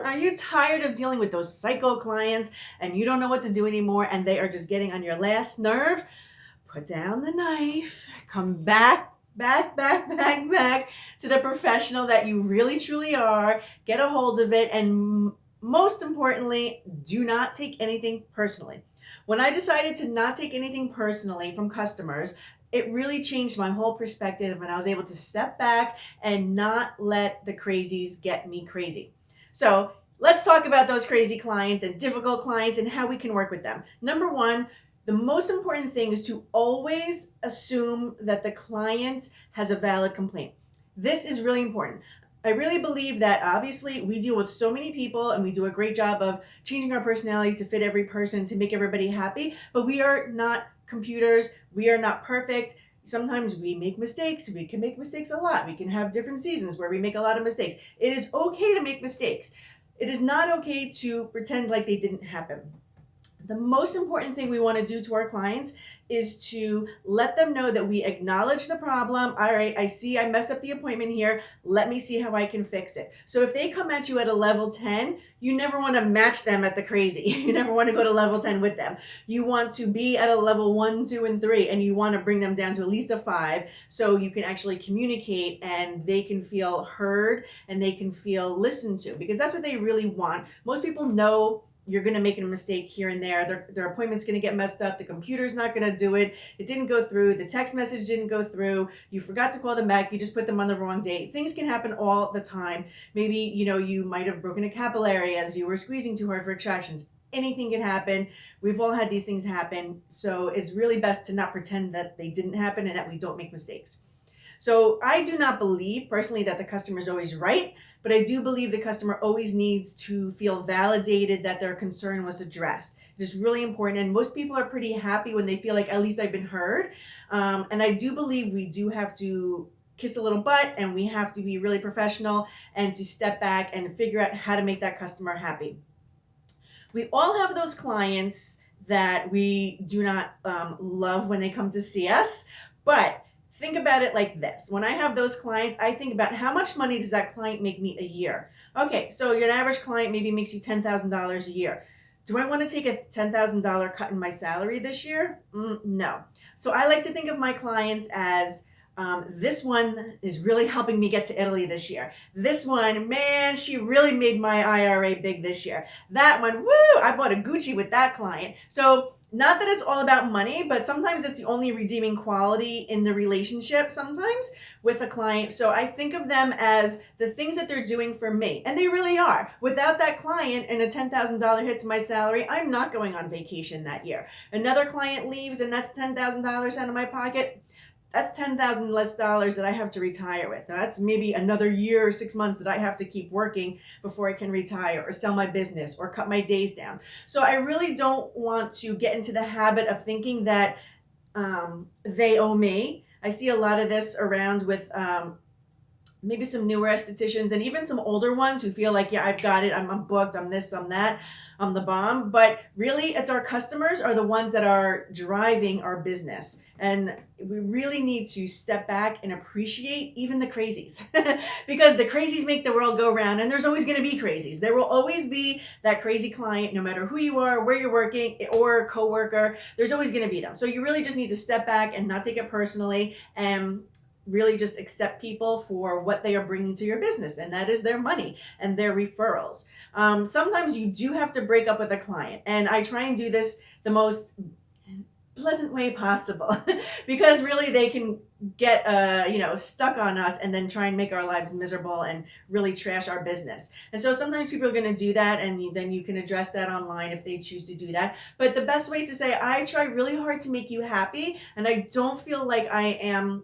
Are you tired of dealing with those psycho clients and you don't know what to do anymore and they are just getting on your last nerve? Put down the knife, come back to the professional that you really truly are, get a hold of it, and most importantly, do not take anything personally. When I decided to not take anything personally from customers, it really changed my whole perspective and I was able to step back and not let the crazies get me crazy. So let's talk about those crazy clients and difficult clients and how we can work with them. Number one, the most important thing is to always assume that the client has a valid complaint. This is really important. I really believe that obviously we deal with so many people and we do a great job of changing our personality to fit every person to make everybody happy, but we are not computers. We are not perfect. Sometimes we make mistakes. We can make mistakes a lot. We can have different seasons where we make a lot of mistakes. It is okay to make mistakes. It is not okay to pretend like they didn't happen. The most important thing we want to do to our clients is to let them know that we acknowledge the problem. All right, I see I messed up the appointment here. Let me see how I can fix it. So if they come at you at a level 10, you never want to match them at the crazy. You never want to go to level 10 with them. You want to be at a level 1, 2, and 3, and you want to bring them down to at least a 5 so you can actually communicate and they can feel heard and they can feel listened to, because that's what they really want. Most people know you're going to make a mistake here and there. Their appointment's going to get messed up. The computer's not going to do it. It didn't go through. The text message didn't go through. You forgot to call them back. You just put them on the wrong date. Things can happen all the time. Maybe, you might have broken a capillary as you were squeezing too hard for extractions. Anything can happen. We've all had these things happen. So it's really best to not pretend that they didn't happen and that we don't make mistakes. So I do not believe personally that the customer is always right, but I do believe the customer always needs to feel validated that their concern was addressed. It is really important. And most people are pretty happy when they feel like at least I've been heard. And I do believe we do have to kiss a little butt and we have to be really professional and to step back and figure out how to make that customer happy. We all have those clients that we do not love when they come to see us, but think about it like this. When I have those clients, I think about how much money does that client make me a year? Okay, so your average client maybe makes you $10,000 a year. Do I want to take a $10,000 cut in my salary this year? No. So I like to think of my clients as this one is really helping me get to Italy this year. This one, man, she really made my IRA big this year. That one, woo, I bought a Gucci with that client. So not that it's all about money, but sometimes it's the only redeeming quality in the relationship sometimes with a client. So I think of them as the things that they're doing for me. And they really are. Without that client and a $10,000 hit to my salary, I'm not going on vacation that year. Another client leaves and that's $10,000 out of my pocket. That's $10,000 less dollars that I have to retire with. Now, that's maybe another year or 6 months that I have to keep working before I can retire or sell my business or cut my days down. So I really don't want to get into the habit of thinking that they owe me. I see a lot of this around with maybe some newer estheticians and even some older ones who feel like, yeah, I've got it. I'm booked. I'm this, I'm that. I'm the bomb. But really, it's our customers are the ones that are driving our business. And we really need to step back and appreciate even the crazies because the crazies make the world go round, and there's always going to be crazies. There will always be that crazy client, no matter who you are, where you're working, or coworker, there's always going to be them. So you really just need to step back and not take it personally and really just accept people for what they are bringing to your business, and that is their money and their referrals. Sometimes you do have to break up with a client, and I try and do this the most pleasant way possible because really they can get stuck on us and then try and make our lives miserable and really trash our business. And so sometimes people are going to do that, and then you can address that online if they choose to do that. But the best way is to say, I try really hard to make you happy, and I don't feel like I am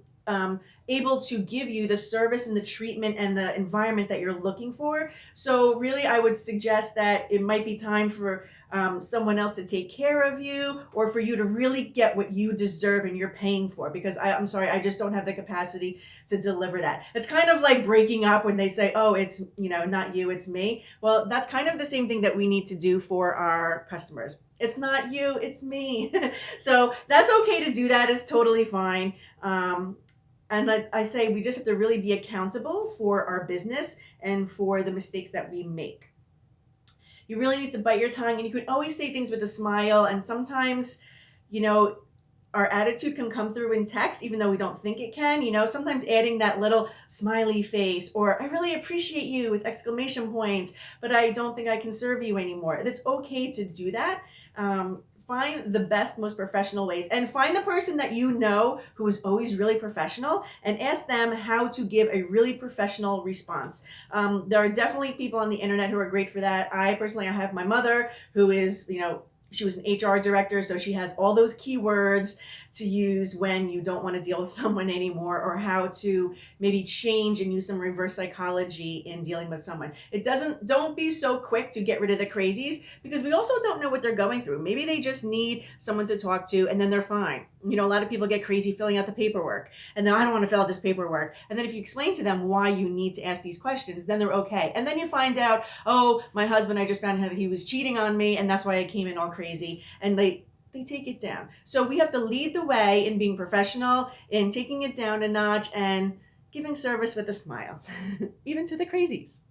able to give you the service and the treatment and the environment that you're looking for. So really, I would suggest that it might be time for someone else to take care of you, or for you to really get what you deserve and you're paying for, because I'm sorry, I just don't have the capacity to deliver that. It's kind of like breaking up when they say, oh, it's not you, it's me. Well, that's kind of the same thing that we need to do for our customers. It's not you, it's me. So that's okay to do that. It's totally fine. And like I say, we just have to really be accountable for our business and for the mistakes that we make. you really need to bite your tongue, and you could always say things with a smile. And sometimes, you know, our attitude can come through in text, even though we don't think it can. You know, sometimes adding that little smiley face, or I really appreciate you with exclamation points, but I don't think I can serve you anymore. It's okay to do that. Find the best, most professional ways, and find the person that you know who is always really professional, and ask them how to give a really professional response. There are definitely people on the internet who are great for that. I personally, I have my mother who is, you know, she was an HR director, so she has all those keywords to use when you don't want to deal with someone anymore, or how to maybe change and use some reverse psychology in dealing with someone. Don't be so quick to get rid of the crazies, because we also don't know what they're going through. Maybe they just need someone to talk to and then they're fine. You know, a lot of people get crazy filling out the paperwork, and then I don't want to fill out this paperwork. And then if you explain to them why you need to ask these questions, then they're okay. And then you find out, oh, my husband, I just found out he was cheating on me, and that's why I came in all crazy. And they take it down. So we have to lead the way in being professional, in taking it down a notch, and giving service with a smile, even to the crazies.